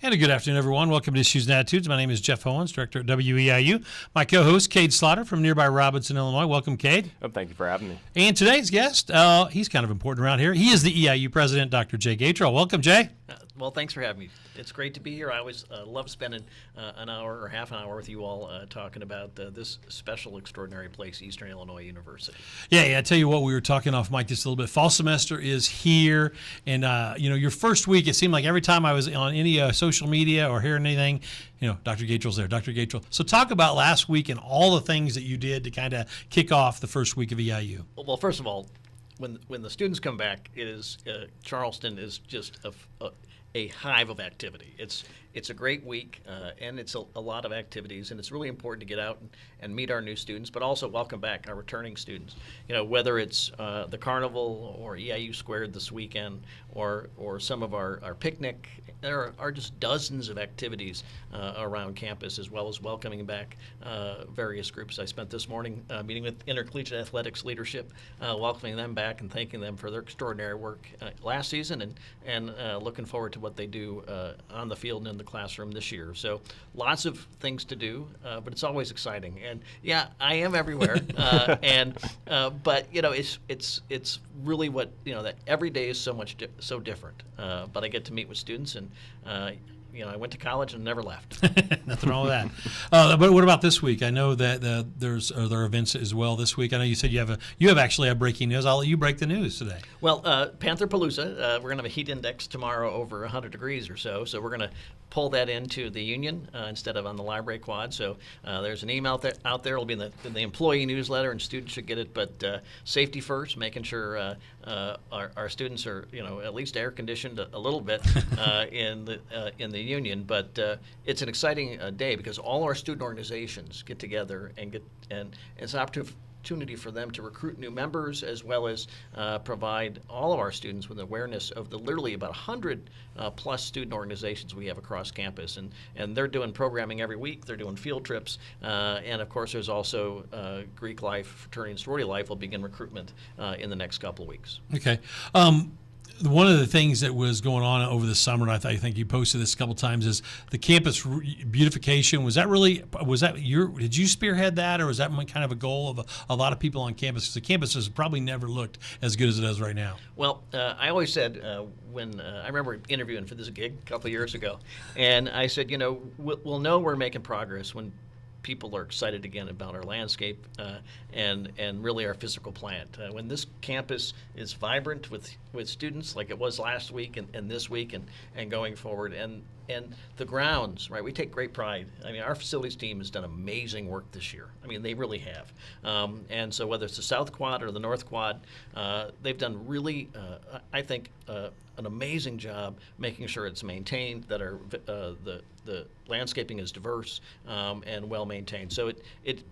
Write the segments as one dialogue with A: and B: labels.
A: And a good afternoon, everyone. Welcome to Issues and Attitudes. My name is Jeff Owens, Director at WEIU. My co-host, Cade Slaughter from nearby Robinson, Illinois. Welcome, Cade.
B: Oh, thank you for having me.
A: And today's guest, he's kind of important around here. He is the EIU President, Dr. Jay Gatrell. Welcome, Jay.
C: Well, thanks for having me. It's great to be here. I always love spending an hour or half an hour with you all talking about this special, extraordinary place, Eastern Illinois University.
A: Yeah, I tell you what, we were talking off mic just a little bit. Fall semester is here, and your first week, it seemed like every time I was on any social media or hearing anything, Dr. Gatrell's there, Dr. Gatrell. So talk about last week and all the things that you did to kind of kick off the first week of EIU.
C: Well, first of all, when the students come back, it is Charleston is just a hive of activity. It's a great week, and it's a lot of activities, and it's really important to get out and meet our new students, but also welcome back our returning students. Whether it's the carnival or EIU Squared this weekend or some of our picnic, there are just dozens of activities around campus, as well as welcoming back various groups. I spent this morning meeting with intercollegiate athletics leadership, welcoming them back and thanking them for their extraordinary work last season, and looking forward to what they do on the field and in the classroom this year. So lots of things to do, but it's always exciting. And yeah, I am everywhere, but it's really what that every day is so different. But I get to meet with students, and I went to college and never left.
A: Nothing wrong with that. But what about this week? I know that there are events as well this week. I know you said you have actually breaking news. I'll let you break the news today.
C: Well, Panther Palooza, we're going to have a heat index tomorrow over 100 degrees or so. So we're going to pull that into the Union instead of on the library quad. So there's an email out there. It'll be in the employee newsletter, and students should get it. But safety first, making sure our students are at least air conditioned a little bit in the Union. But it's an exciting day because all our student organizations get together and it's an opportunity for them to recruit new members, as well as provide all of our students with awareness of the literally about 100 plus student organizations we have across campus, and they're doing programming every week. They're doing field trips, and of course there's also Greek life, fraternity and sorority life will begin recruitment in the next couple of weeks.
A: Okay. One of the things that was going on over the summer, and I think you posted this a couple times, is the campus beautification. Did you spearhead that, or was that kind of a goal of a lot of people on campus? Because the campus has probably never looked as good as it does right now.
C: Well, I always said when I remember interviewing for this gig a couple of years ago, and I said, we'll know we're making progress when people are excited again about our landscape and really our physical plant. When this campus is vibrant with students like it was last week and this week and going forward, and the grounds, right? We take great pride. I mean, our facilities team has done amazing work this year. I mean, they really have. And so whether it's the South Quad or the North Quad, they've done really, I think, an amazing job making sure it's maintained, that the landscaping is diverse and well maintained. So it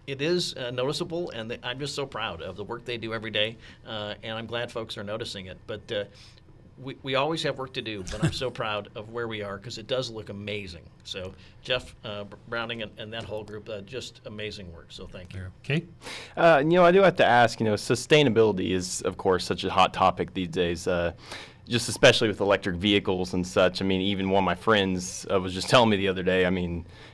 C: is noticeable, and I'm just so proud of the work they do every day, and I'm glad folks are noticing it. But we always have work to do, but I'm so proud of where we are because it does look amazing. So Jeff Browning and that whole group, just amazing work. So thank you.
A: Okay.
B: I do have to ask, sustainability is, of course, such a hot topic these days. Just especially with electric vehicles and such. I mean, even one of my friends was just telling me the other day,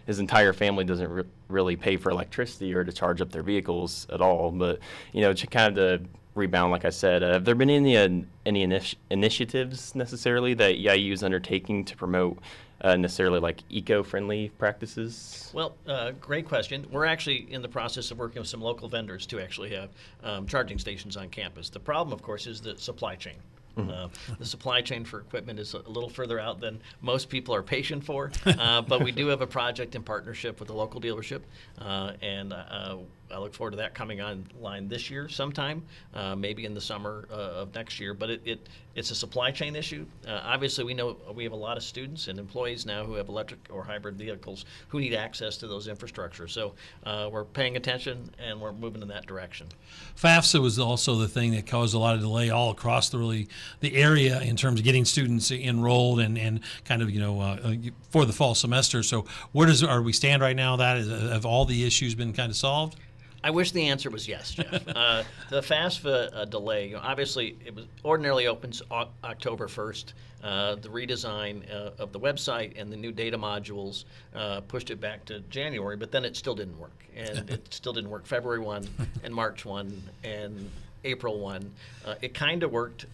B: his entire family doesn't really pay for electricity or to charge up their vehicles at all. But, to kind of rebound, like I said, have there been any initiatives necessarily that EIU is undertaking to promote necessarily like eco-friendly practices?
C: Well, great question. We're actually in the process of working with some local vendors to actually have charging stations on campus. The problem, of course, is the supply chain. The supply chain for equipment is a little further out than most people are patient for, but we do have a project in partnership with a local dealership, and I look forward to that coming online this year sometime, maybe in the summer of next year. But it's a supply chain issue. Obviously, we know we have a lot of students and employees now who have electric or hybrid vehicles who need access to those infrastructure. So we're paying attention, and we're moving in that direction.
A: FAFSA was also the thing that caused a lot of delay all across the area in terms of getting students enrolled and kind of for the fall semester. So where are we stand right now? Have all the issues been kind of solved?
C: I wish the answer was yes, Jeff. The FAFSA delay, obviously, it was ordinarily opens October 1st. The redesign of the website and the new data modules pushed it back to January, but then it still didn't work. And it still didn't work February 1 and March 1 and April 1. It kind of worked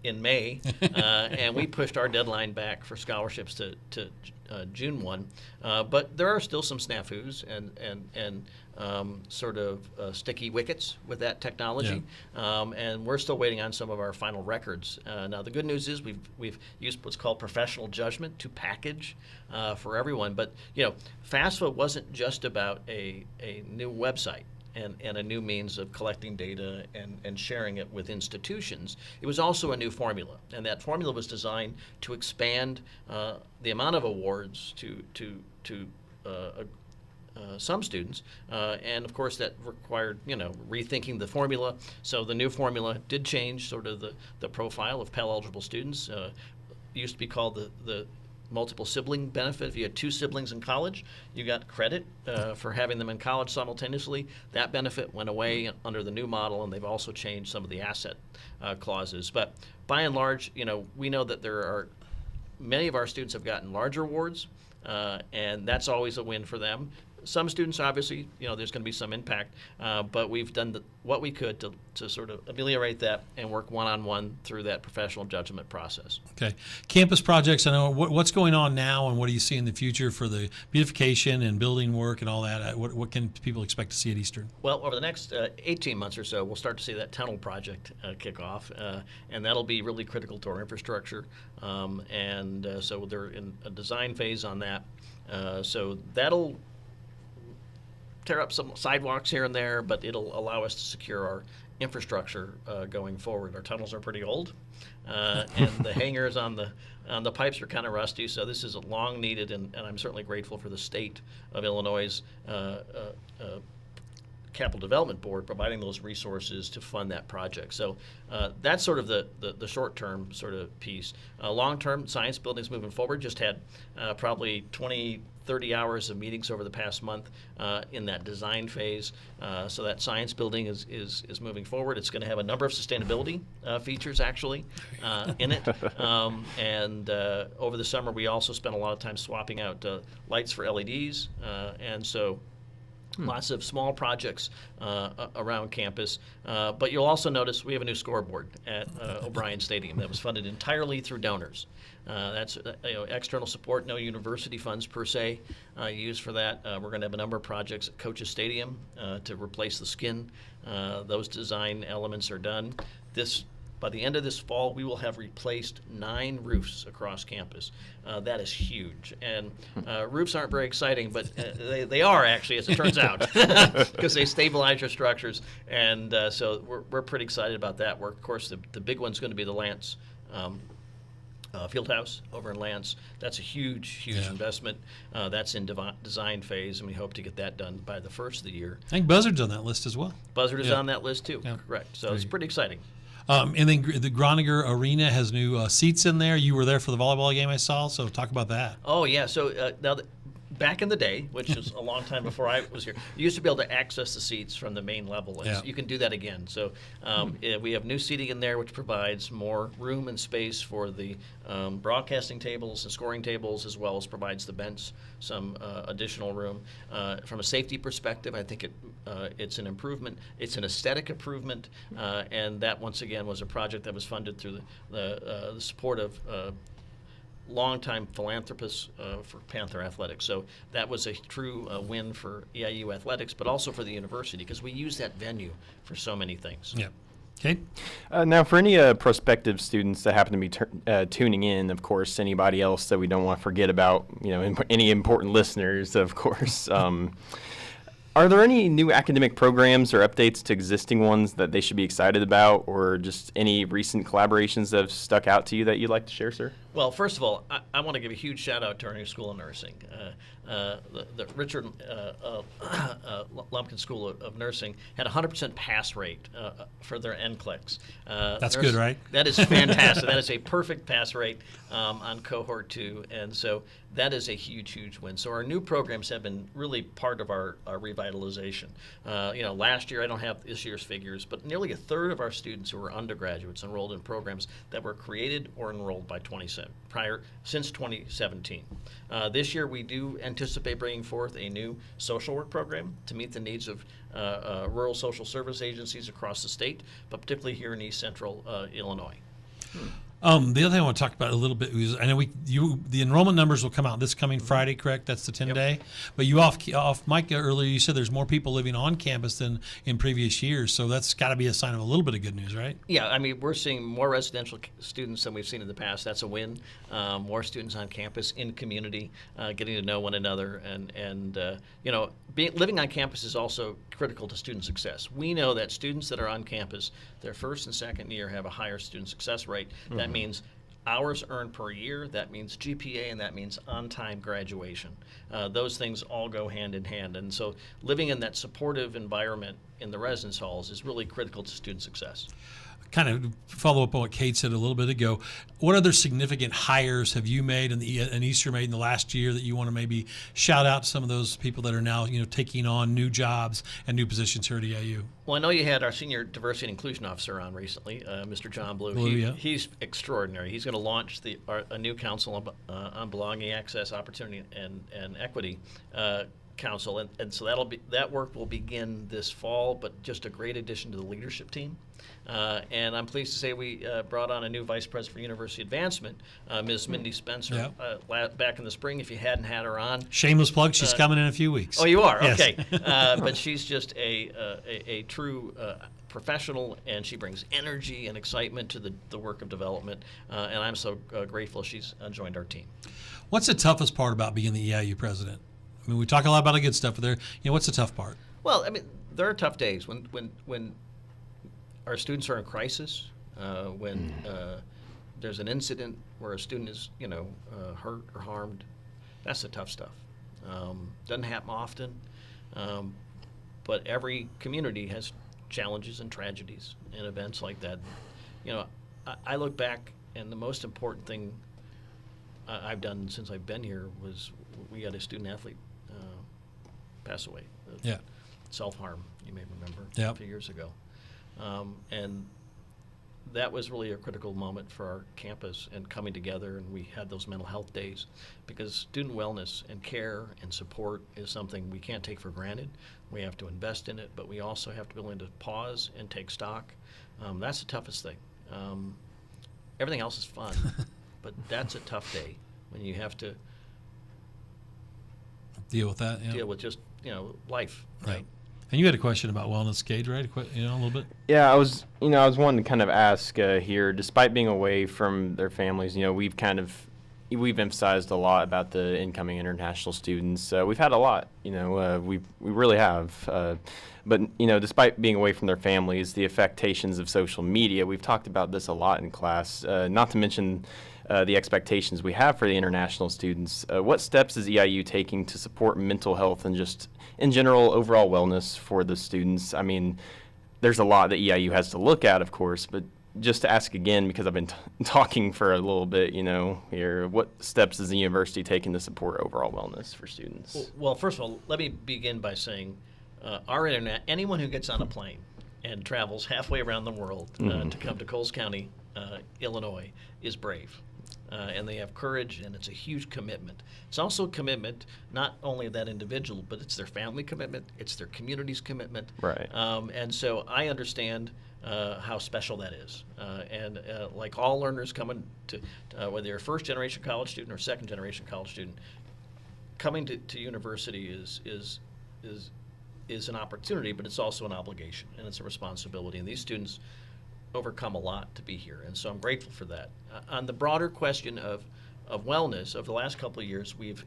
C: in May, and we pushed our deadline back for scholarships to June 1. But there are still some snafus and sort of sticky wickets with that technology, and we're still waiting on some of our final records. Now, the good news is we've used what's called professional judgment to package for everyone. But FAFSA wasn't just about a new website and a new means of collecting data and sharing it with institutions. It was also a new formula, and that formula was designed to expand the amount of awards to some students, and of course that required rethinking the formula. So the new formula did change sort of the profile of Pell eligible students. It used to be called the multiple sibling benefit. If you had 2 siblings in college, you got credit for having them in college simultaneously. That benefit went away under the new model, and they've also changed some of the asset clauses. But by and large, we know that there are many of our students have gotten larger awards, and that's always a win for them. Some students, obviously, there's going to be some impact, but we've done what we could to sort of ameliorate that and work one-on-one through that professional judgment process.
A: Okay. Campus projects, I know what's going on now, and what do you see in the future for the beautification and building work and all that? What can people expect to see at Eastern?
C: Well, over the next 18 months or so, we'll start to see that tunnel project kick off, and that'll be really critical to our infrastructure. So they're in a design phase on that. So that'll tear up some sidewalks here and there, but it'll allow us to secure our infrastructure going forward. Our tunnels are pretty old, and the hangers on the pipes are kind of rusty. So this is a long needed, and I'm certainly grateful for the state of Illinois' Capital Development Board providing those resources to fund that project. So that's sort of the short-term sort of piece. Long-term, science buildings moving forward. Just had probably 20-30 hours of meetings over the past month in that design phase. So that science building is moving forward. It's going to have a number of sustainability features actually in it. And over the summer, we also spent a lot of time swapping out lights for LEDs. And so lots of small projects around campus. But you'll also notice we have a new scoreboard at O'Brien Stadium that was funded entirely through donors. That's external support, no university funds per se used for that. We're going to have a number of projects at Coaches Stadium to replace the skin. Those design elements are done. By the end of this fall, we will have replaced 9 roofs across campus. That is huge. And roofs aren't very exciting, but they are actually, as it turns out, because they stabilize your structures. And so we're pretty excited about that work. Of course, the big one's going to be the Lance Fieldhouse over in Lance. That's a huge investment. That's in design phase, and we hope to get that done by the first of the year.
A: I think Buzzard's on that list as well.
C: Buzzard is on that list too, correct. So it's pretty exciting.
A: And then the Groninger Arena has new seats in there. You were there for the volleyball game I saw, so talk about that.
C: Oh, yeah. So now, back in the day, which is a long time before I was here, you used to be able to access the seats from the main level. And you can do that again. So we have new seating in there, which provides more room and space for the broadcasting tables and scoring tables, as well as provides the bench some additional room. From a safety perspective, I think it's an improvement. It's an aesthetic improvement, and that, once again, was a project that was funded through the support of longtime philanthropists for Panther Athletics. So that was a true win for EIU athletics, but also for the university, because we use that venue for so many things.
A: Yeah. Okay.
B: Now, for any prospective students that happen to be tuning in, of course, anybody else that we don't want to forget about, any important listeners, of course. Are there any new academic programs or updates to existing ones that they should be excited about, or just any recent collaborations that have stuck out to you that you'd like to share, sir?
C: Well, first of all, I want to give a huge shout out to our new School of Nursing. The Richard Lumpkin School of Nursing had a 100% pass rate for their NCLEX.
A: That's good, right?
C: That is fantastic. That is a perfect pass rate on Cohort 2, and so that is a huge win. So our new programs have been really part of our revitalization revitalization. Last year, I don't have this year's figures, but nearly a third of our students who were undergraduates enrolled in programs that were created or enrolled by since 2017. This year, we do anticipate bringing forth a new social work program to meet the needs of rural social service agencies across the state, but particularly here in East Central Illinois.
A: The other thing I want to talk about a little bit is, I know the enrollment numbers will come out this coming Friday, correct? That's the 10-day. But you off mic earlier, you said there's more people living on campus than in previous years, so that's got to be a sign of a little bit of good news, right?
C: Yeah, I mean, we're seeing more residential students than we've seen in the past. That's a win. More students on campus, in community, getting to know one another, and living on campus is also critical to student success. We know that students that are on campus, their first and second year, have a higher student success rate. That means hours earned per year, that means GPA, and that means on-time graduation. Those things all go hand in hand. And so living in that supportive environment in the residence halls is really critical to student success.
A: Kind of follow up on what Kate said a little bit ago. What other significant hires have you made and Easter made in the last year that you want to maybe shout out to some of those people that are now taking on new jobs and new positions here at EIU?
C: Well, I know you had our senior diversity and inclusion officer on recently, Mr. John Blue. He's extraordinary. He's going to launch a new council on belonging, access, opportunity, and equity council, and so that work will begin this fall. But just a great addition to the leadership team. And I'm pleased to say we brought on a new vice president for university advancement, Ms. Mindy Spencer, back in the spring. If you hadn't had her on,
A: shameless plug, she's coming in a few weeks.
C: Oh, you are?
A: Yes.
C: Okay. But she's just a true professional, and she brings energy and excitement to the work of development. And I'm so grateful she's joined our team.
A: What's the toughest part about being the EIU president? I mean, we talk a lot about the good stuff, but what's the tough part?
C: Well, I mean, there are tough days when our students are in crisis, when there's an incident where a student is, hurt or harmed. That's the tough stuff. Doesn't happen often, but every community has challenges and tragedies and events like that. I look back, and the most important thing I've done since I've been here was we had a student athlete pass away. Self-harm, you may remember, a few years ago. And that was really a critical moment for our campus and coming together, and we had those mental health days, because student wellness and care and support is something we can't take for granted. We have to invest in it, but we also have to be willing to pause and take stock. That's the toughest thing. Everything else is fun, but that's a tough day when you have to
A: deal with that.
C: Deal with just life.
A: Right. And you had a question about wellness, Gage, right? A little bit.
B: Yeah, I was wanting to kind of ask here. Despite being away from their families, we've emphasized a lot about the incoming international students. We've had a lot. We really have. But despite being away from their families, the affectations of social media. We've talked about this a lot in class. Not to mention the expectations we have for the international students. What steps is EIU taking to support mental health and just, in general, overall wellness for the students? I mean, there's a lot that EIU has to look at, of course, but just to ask again, because I've been talking for a little bit, here, what steps is the university taking to support overall wellness for students?
C: Well, first of all, let me begin by saying anyone who gets on a plane and travels halfway around the world to come to Coles County, Illinois, is brave. And they have courage, and it's a huge commitment. It's also a commitment, not only of that individual, but it's their family commitment, it's their community's commitment.
B: Right.
C: And so I understand how special that is. And like all learners coming to, whether you're a first-generation college student or second-generation college student, coming to university is an opportunity, but it's also an obligation, and it's a responsibility. And these students overcome a lot to be here, and so I'm grateful for that. On the broader question of wellness, over the last couple of years, we've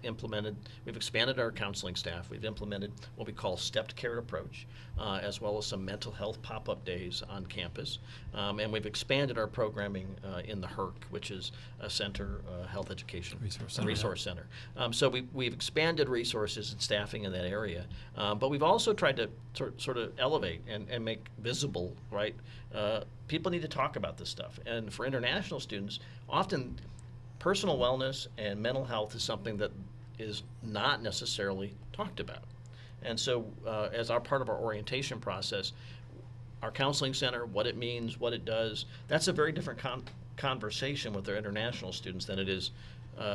C: expanded our counseling staff. We've implemented what we call stepped care approach, as well as some mental health pop-up days on campus. And we've expanded our programming in the HERC, which is a center, health education resource center. So we've expanded resources and staffing in that area, but we've also tried to sort of elevate and make visible, right? People need to talk about this stuff. And for international students, often personal wellness and mental health is something that is not necessarily talked about. And so as our part of our orientation process, our counseling center, what it means, what it does, that's a very different conversation with our international students than it is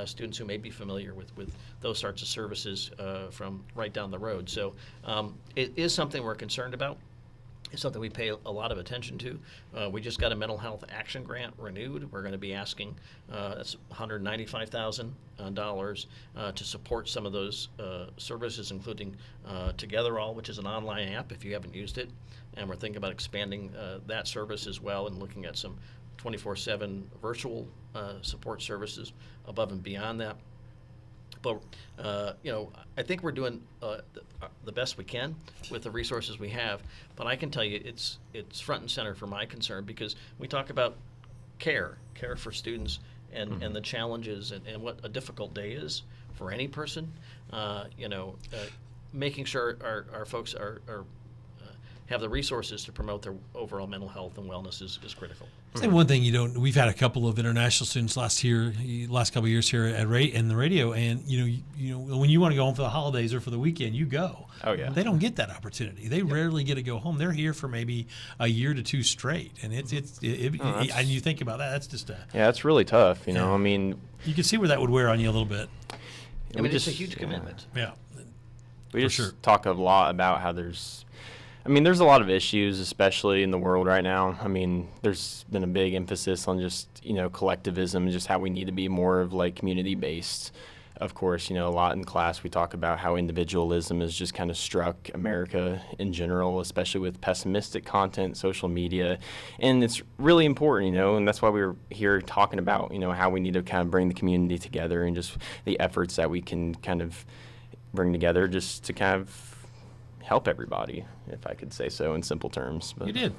C: students who may be familiar with those sorts of services from right down the road. So it is something we're concerned about. It's something we pay a lot of attention to. We just got a mental health action grant renewed. We're going to be asking, that's $195,000 to support some of those services, including Togetherall, which is an online app if you haven't used it. And we're thinking about expanding that service as well and looking at some 24/7 virtual support services above and beyond that. But I think we're doing the best we can with the resources we have. But I can tell you, it's front and center for my concern, because we talk about care for students and the challenges and what a difficult day is for any person. Making sure our folks have the resources to promote their overall mental health and wellness is critical.
A: Say one thing we've had a couple of international students last couple of years here at in the radio, and when you want to go home for the holidays or for the weekend, you go.
B: Oh yeah.
A: They don't get that opportunity. They rarely get to go home. They're here for maybe a year to two straight, and and you think about that. That's just
B: that's really tough. I mean,
A: you can see where that would wear on you a little bit.
C: It's a huge commitment.
A: Yeah.
B: We just talk a lot about how there's a lot of issues, especially in the world right now. I mean, there's been a big emphasis on just, collectivism, just how we need to be more of like community-based. Of course, a lot in class we talk about how individualism has just kind of struck America in general, especially with pessimistic content, social media. And it's really important, and that's why we were here talking about, how we need to kind of bring the community together and just the efforts that we can kind of bring together just to kind of help everybody, if I could say so in simple terms. But.
A: You did.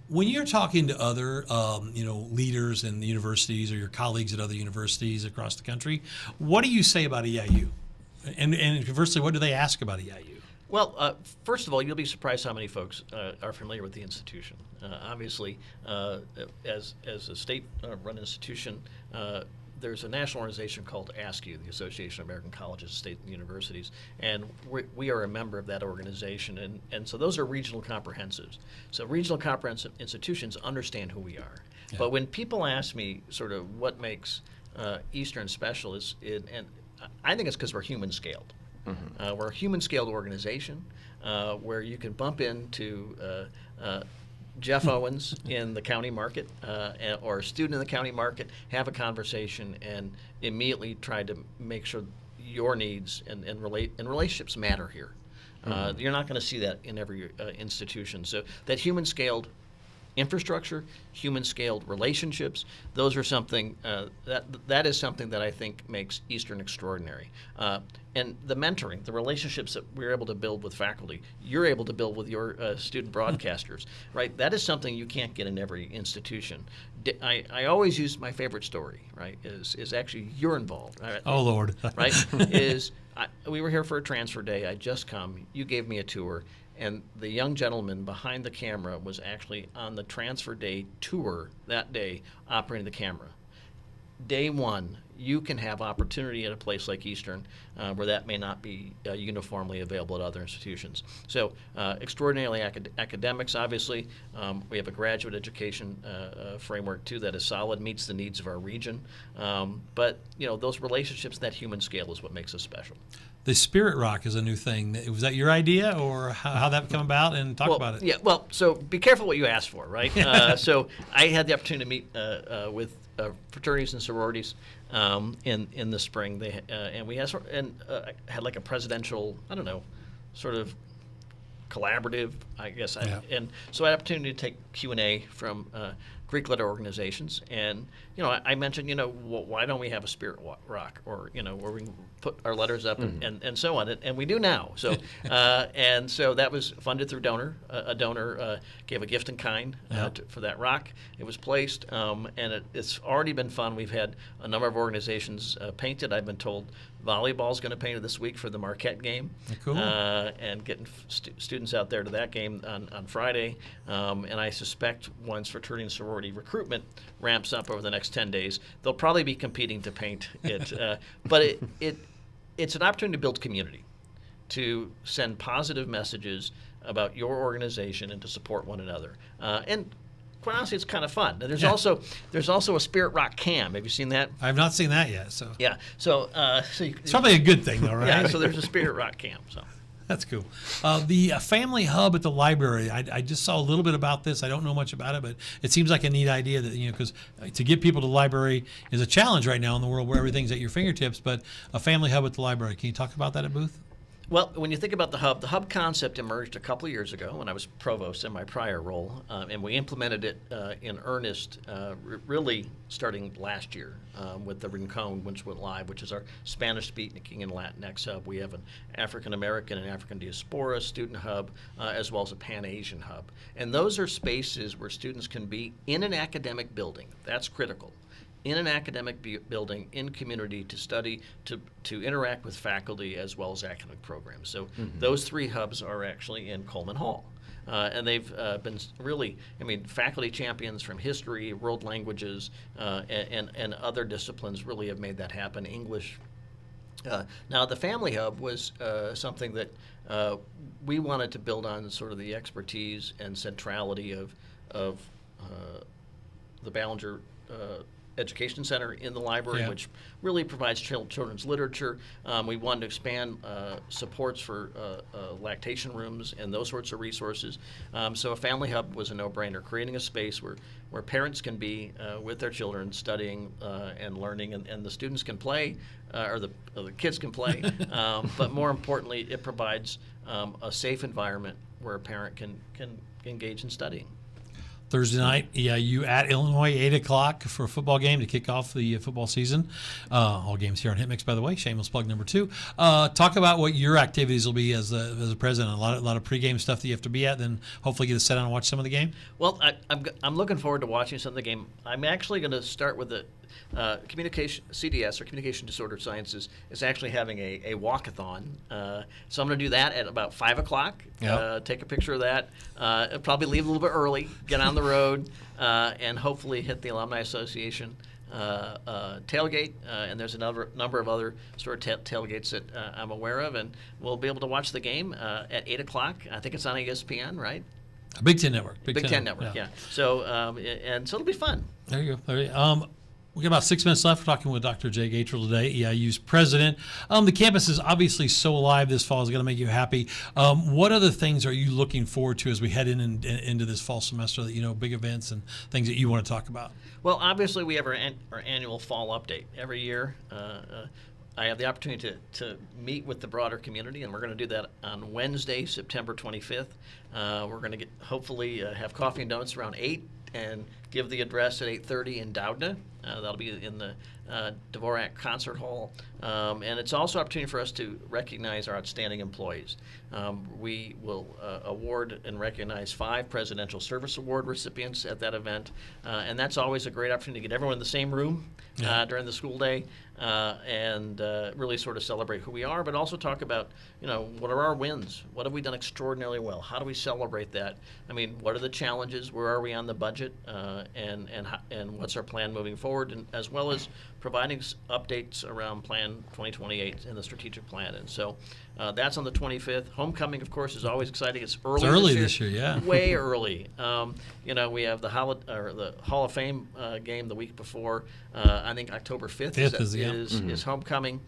A: When you're talking to other, leaders in the universities or your colleagues at other universities across the country, what do you say about EIU? And conversely, what do they ask about EIU?
C: Well, first of all, you'll be surprised how many folks are familiar with the institution. Obviously, as a state-run institution, there's a national organization called ASCU, the Association of American Colleges, State and Universities, and we are a member of that organization, and so those are regional comprehensives. So regional comprehensive institutions understand who we are. Yeah. But when people ask me sort of what makes Eastern special, and I think it's because we're human scaled. Mm-hmm. We're a human scaled organization where you can bump into Jeff Owens in the county market or a student in the county market, have a conversation and immediately try to make sure your needs and relationships matter here. Mm-hmm. You're not going to see that in every institution. So that human scaled infrastructure, human scaled relationships, those are something that is something that I think makes Eastern extraordinary. And the mentoring, the relationships that we're able to build with faculty, you're able to build with your student broadcasters, right? That is something you can't get in every institution. I always use my favorite story, right? Is actually you're involved. Right?
A: Oh Lord,
C: right? We were here for a transfer day. I just come. You gave me a tour. And the young gentleman behind the camera was actually on the transfer day tour that day, operating the camera. Day one, you can have opportunity at a place like Eastern where that may not be uniformly available at other institutions. So extraordinarily academics, obviously. We have a graduate education framework, too, that is solid, meets the needs of our region. But, those relationships, that human scale is what makes us special.
A: The Spirit Rock is a new thing. Was that your idea, or how that come about? And talk about it.
C: Yeah. Well, so be careful what you ask for, right? So I had the opportunity to meet with fraternities and sororities in the spring. And we had had like a presidential, sort of collaborative, I guess.
A: Yeah.
C: And so I had the opportunity to take Q&A from Greek letter organizations, and I mentioned, why don't we have a Spirit Rock, or where we can put our letters up and so on, and we do now. So and so that was funded through a donor gave a gift in kind for that rock. It was placed, and it's already been fun. We've had a number of organizations paint it. I've been told volleyball's going to paint it this week for the Marquette game.
A: Cool.
C: And getting students out there to that game on Friday, and I suspect once fraternity and sorority recruitment ramps up over the next 10 days, they'll probably be competing to paint it. But it's an opportunity to build community. to send positive messages about your organization and to support one another. And quite honestly, it's kind of fun. And there's also a Spirit Rock Cam. Have you seen that?
A: I've not seen that yet. So
C: Yeah. So
A: it's probably a good thing, though, right?
C: yeah. So there's a Spirit Rock Cam. So.
A: That's cool. The family hub at the library, I just saw a little bit about this. I don't know much about it, but it seems like a neat idea that, because to get people to the library is a challenge right now in the world where everything's at your fingertips, but a family hub at the library. Can you talk about that at Booth?
C: Well, when you think about the hub concept emerged a couple of years ago when I was provost in my prior role, and we implemented it in earnest really starting last year with the Rincon, which went live, which is our Spanish-speaking and Latinx hub. We have an African-American and African diaspora student hub, as well as a Pan-Asian hub. And those are spaces where students can be in an academic building. That's critical. In an academic building, in community, to study, to interact with faculty as well as academic programs. So those 3 hubs are actually in Coleman Hall. And they've been really, faculty champions from history, world languages, and other disciplines really have made that happen. English. Now, the Family Hub was something that we wanted to build on sort of the expertise and centrality of the Ballinger Education Center in the library, which really provides children's literature. We wanted to expand supports for lactation rooms and those sorts of resources. So a family hub was a no-brainer, creating a space where parents can be with their children studying and learning, and the students can play, or the kids can play. But more importantly, it provides a safe environment where a parent can engage in studying.
A: Thursday night, EIU at Illinois, 8 o'clock for a football game to kick off the football season. All games here on HitMix, by the way. Shameless plug number 2. Talk about what your activities will be as a president. A lot of pregame stuff that you have to be at, then hopefully get to sit down and watch some of the game.
C: Well, I'm looking forward to watching some of the game. I'm actually going to start with the communication CDS, or Communication Disorder Sciences, is actually having a walkathon. So I'm going to do that at about 5 o'clock. Take a picture of that. Probably leave a little bit early. Get on the road and hopefully hit the Alumni Association tailgate. And there's another number of other sort of tailgates that I'm aware of, and we'll be able to watch the game at 8 o'clock. I think it's on ESPN, right?
A: Big Ten Network.
C: Big Ten Network. Yeah. So and so it'll be fun.
A: There you go. We got about 6 minutes left. We're talking with Dr. Jay Gatrell today, EIU's president. The campus is obviously so alive this fall. It's going to make you happy. What other things are you looking forward to as we head into this fall semester? That big events and things that you want to talk about.
C: Well, obviously we have our annual fall update every year. I have the opportunity to meet with the broader community, and we're going to do that on Wednesday, September 25th. We're going to hopefully have coffee and donuts around 8 and give the address at 8:30 in Doudna. That'll be in the Dvorak Concert Hall. And it's also an opportunity for us to recognize our outstanding employees. We will award and recognize 5 Presidential Service Award recipients at that event. And that's always a great opportunity to get everyone in the same room during the school day and really sort of celebrate who we are, but also talk about, what are our wins? What have we done extraordinarily well? How do we celebrate that? What are the challenges? Where are we on the budget? And what's our plan moving forward? And as well as providing updates around Plan 2028 and the strategic plan. And so that's on the 25th. Homecoming, of course, is always exciting. It's early
A: this year, yeah.
C: Way early. We have the Hall of Fame game the week before. I think October 5th is homecoming.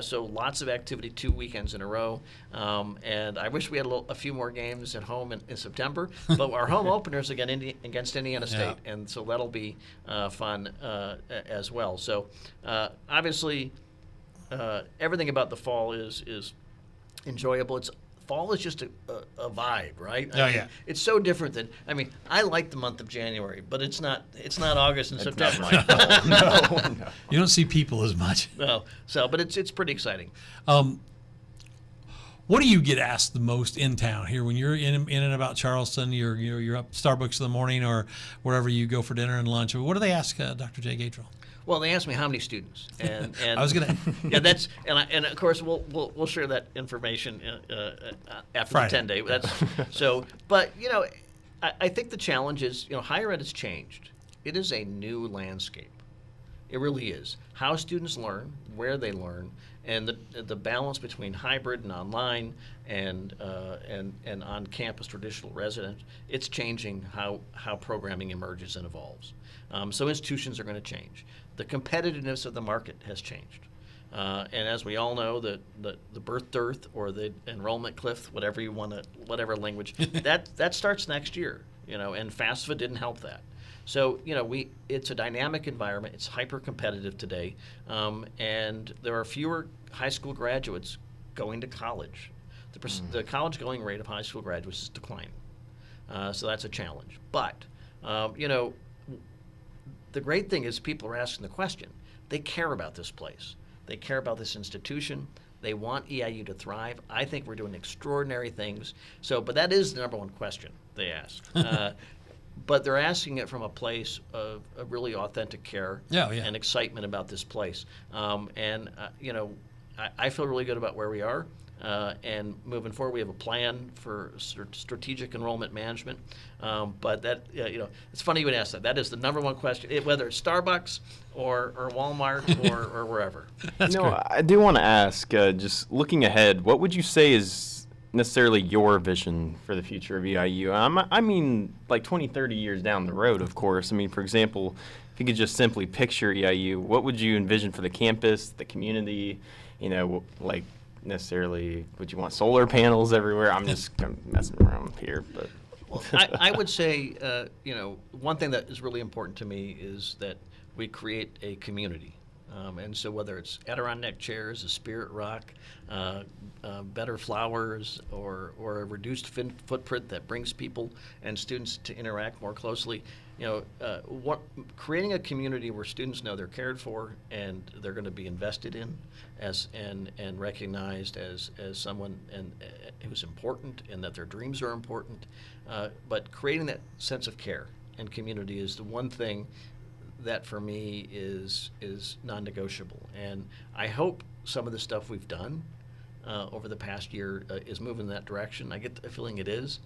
C: So lots of activity 2 weekends in a row. And I wish we had a few more games at home in September. But our home openers against Indiana State. Yeah. And so that'll be fun as well. So obviously everything about the fall is enjoyable. Fall is just a vibe, right? It's so different than I like the month of January, but it's not August and September.
B: No.
A: You don't see people as much.
C: No. But it's pretty exciting.
A: What do you get asked the most in town here when you're in and about Charleston? You're up Starbucks in the morning or wherever you go for dinner and lunch. What do they ask Dr. Jay Gatrell?
C: Well, they asked me how many students, and
A: I was gonna.
C: Yeah, that's and of course we'll share that information after
A: Friday.
C: the 10-day. That's so. But I think the challenge is higher ed has changed. It is a new landscape. It really is. How students learn, where they learn, and the balance between hybrid and online and on-campus traditional resident, it's changing how programming emerges and evolves. So institutions are going to change. The competitiveness of the market has changed. And as we all know, the birth dearth or the enrollment cliff, whatever you want to, whatever language, that starts next year, and FAFSA didn't help that. So, it's a dynamic environment. It's hyper competitive today, and there are fewer high school graduates going to college. The college going rate of high school graduates is declining. So that's a challenge. But, the great thing is people are asking the question. They care about this place. They care about this institution. They want EIU to thrive. I think we're doing extraordinary things. But that is the number one question they ask. But they're asking it from a place of really authentic care and excitement about this place. I feel really good about where we are. And moving forward, we have a plan for strategic enrollment management. But that, it's funny you would ask that. That is the number one question, whether it's Starbucks or Walmart or wherever.
A: That's great.
B: I do want to ask, just looking ahead, what would you say is necessarily your vision for the future of EIU? I mean, like 20, 30 years down the road, of course. I mean, for example, if you could just simply picture EIU, what would you envision for the campus, the community, like necessarily, would you want solar panels everywhere? I'm just messing around here, but.
C: Well, I would say, one thing that is really important to me is that we create a community. And so whether it's Adirondack chairs, a Spirit Rock, better flowers, or a reduced footprint that brings people and students to interact more closely, creating a community where students know they're cared for and they're going to be invested in and recognized as someone who's important and that their dreams are important. But creating that sense of care and community is the one thing that for me is non-negotiable. And I hope some of the stuff we've done over the past year is moving in that direction. I get the feeling it is,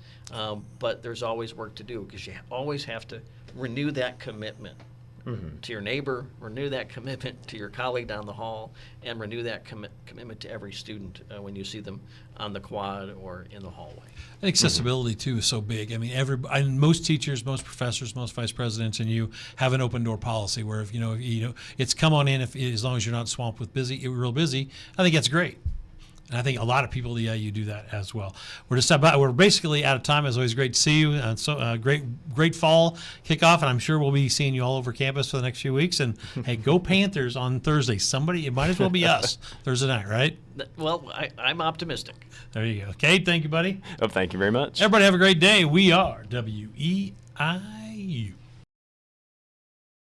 C: but there's always work to do because you always have to renew that commitment to your neighbor, renew that commitment to your colleague down the hall, and renew that commitment to every student when you see them on the quad or in the hallway.
A: And accessibility too is so big. I mean, most teachers, most professors, most vice presidents, and you have an open door policy where if it's come on in as long as you're not swamped with real busy. I think that's great. And I think a lot of people at EIU do that as well. We're basically out of time. It's always great to see you. Great fall kickoff, and I'm sure we'll be seeing you all over campus for the next few weeks. And hey, go Panthers on Thursday. It might as well be us Thursday night, right?
C: Well, I'm optimistic.
A: There you go. Okay, thank you, buddy.
B: Oh, thank you very much.
A: Everybody have a great day. We are WEIU.